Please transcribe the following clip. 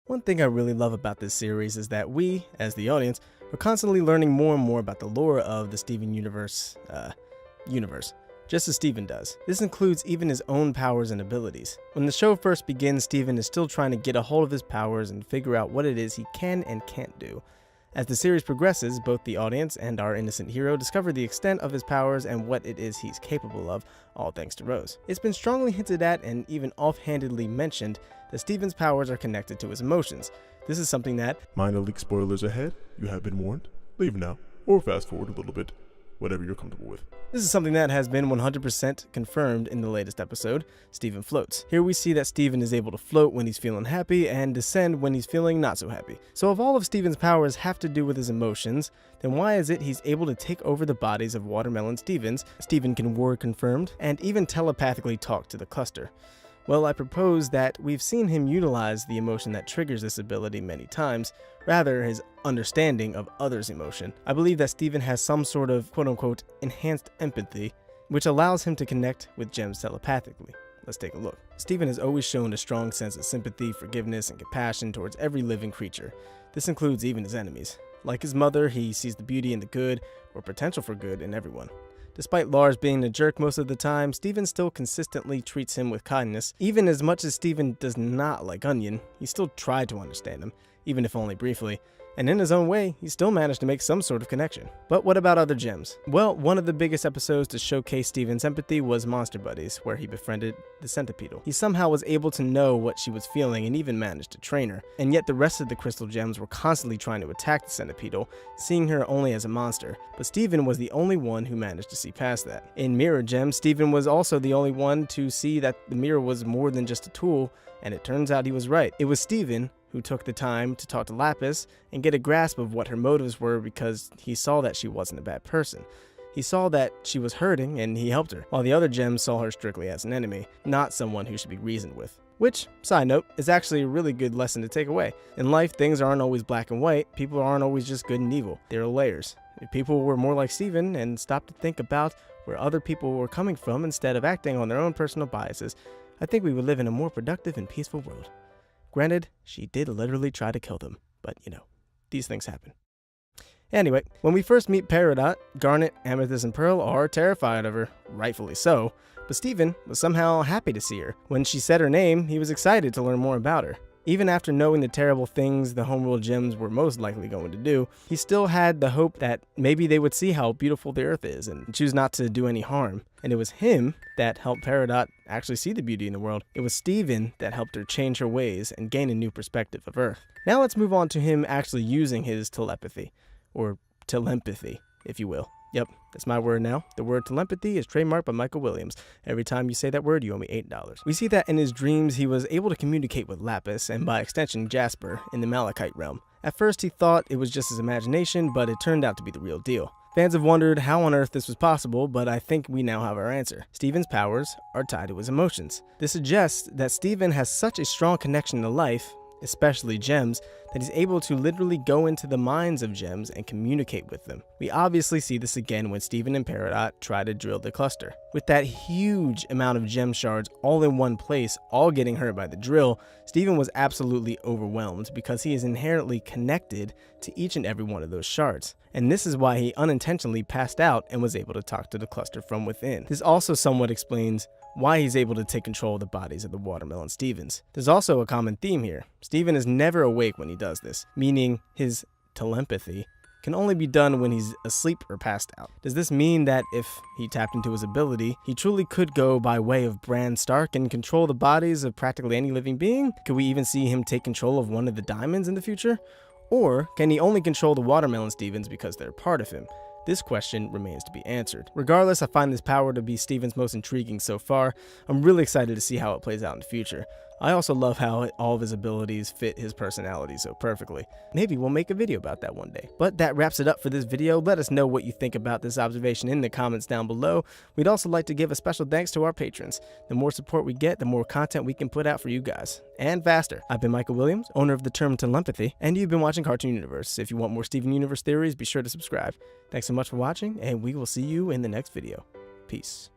One thing I really love about this series is that we, as the audience, are constantly learning more and more about the lore of the Steven universe, just as Steven does. This includes even his own powers and abilities. When the show first begins, Steven is still trying to get a hold of his powers and figure out what it is he can and can't do. As the series progresses, both the audience and our innocent hero discover the extent of his powers and what it is he's capable of, all thanks to Rose. It's been strongly hinted at and even offhandedly mentioned that Steven's powers are connected to his emotions. This is something that— minor leak spoilers ahead, you have been warned. Leave now, or fast forward a little bit, whatever you're comfortable with. This is something that has been 100% confirmed in the latest episode, Steven Floats. Here we see that Steven is able to float when he's feeling happy and descend when he's feeling not so happy. So if all of Steven's powers have to do with his emotions, then why is it he's able to take over the bodies of Watermelon Stevens, Steven can word confirmed, and even telepathically talk to the cluster? Well, I propose that we've seen him utilize the emotion that triggers this ability many times, rather his understanding of others' emotion. I believe that Steven has some sort of quote-unquote enhanced empathy, which allows him to connect with gems telepathically. Let's take a look. Steven has always shown a strong sense of sympathy, forgiveness, and compassion towards every living creature. This includes even his enemies. Like his mother, he sees the beauty and the good, or potential for good, in everyone. Despite Lars being a jerk most of the time, Steven still consistently treats him with kindness. Even as much as Steven does not like Onion, he still tried to understand him, even if only briefly. And in his own way, he still managed to make some sort of connection. But what about other gems? Well, one of the biggest episodes to showcase Steven's empathy was Monster Buddies, where he befriended the Centipeetle. He somehow was able to know what she was feeling and even managed to train her. And yet the rest of the crystal gems were constantly trying to attack the Centipeetle, seeing her only as a monster. But Steven was the only one who managed to see past that. In Mirror Gem, Steven was also the only one to see that the mirror was more than just a tool, and it turns out he was right. It was Steven who took the time to talk to Lapis and get a grasp of what her motives were, because he saw that she wasn't a bad person. He saw that she was hurting and he helped her, while the other gems saw her strictly as an enemy, not someone who should be reasoned with. Which, side note, is actually a really good lesson to take away. In life, things aren't always black and white. People aren't always just good and evil. There are layers. If people were more like Steven and stopped to think about where other people were coming from instead of acting on their own personal biases, I think we would live in a more productive and peaceful world. Granted, she did literally try to kill them, but you know, these things happen. Anyway, when we first meet Peridot, Garnet, Amethyst, and Pearl are terrified of her, rightfully so, but Steven was somehow happy to see her. When she said her name, he was excited to learn more about her. Even after knowing the terrible things the homeworld gems were most likely going to do, he still had the hope that maybe they would see how beautiful the earth is and choose not to do any harm. And it was him that helped Peridot actually see the beauty in the world. It was Steven that helped her change her ways and gain a new perspective of Earth. Now let's move on to him actually using his telepathy, or telempathy, if you will. Yep, that's my word now. The word telepathy is trademarked by Michael Williams. Every time you say that word, you owe me $8. We see that in his dreams, he was able to communicate with Lapis, and by extension, Jasper, in the Malachite realm. At first, he thought it was just his imagination, but it turned out to be the real deal. Fans have wondered how on earth this was possible, but I think we now have our answer. Steven's powers are tied to his emotions. This suggests that Steven has such a strong connection to life, especially gems, that he's able to literally go into the minds of gems and communicate with them. We obviously see this again when Steven and Peridot try to drill the cluster. With that huge amount of gem shards all in one place, all getting hurt by the drill, Steven was absolutely overwhelmed because he is inherently connected to each and every one of those shards. And this is why he unintentionally passed out and was able to talk to the cluster from within. This also somewhat explains why he's able to take control of the bodies of the Watermelon Stevens. There's also a common theme here. Steven is never awake when he does this, meaning his telepathy can only be done when he's asleep or passed out. Does this mean that if he tapped into his ability, he truly could go by way of Bran Stark and control the bodies of practically any living being? Could we even see him take control of one of the diamonds in the future? Or can he only control the Watermelon Stevens because they're part of him? This question remains to be answered. Regardless, I find this power to be Steven's most intriguing so far. I'm really excited to see how it plays out in the future. I also love how all of his abilities fit his personality so perfectly. Maybe we'll make a video about that one day. But that wraps it up for this video. Let us know what you think about this observation in the comments down below. We'd also like to give a special thanks to our patrons. The more support we get, the more content we can put out for you guys. And faster. I've been Michael Williams, owner of the term telepathy, and you've been watching Cartoon Universe. If you want more Steven Universe theories, be sure to subscribe. Thanks so much for watching, and we will see you in the next video. Peace.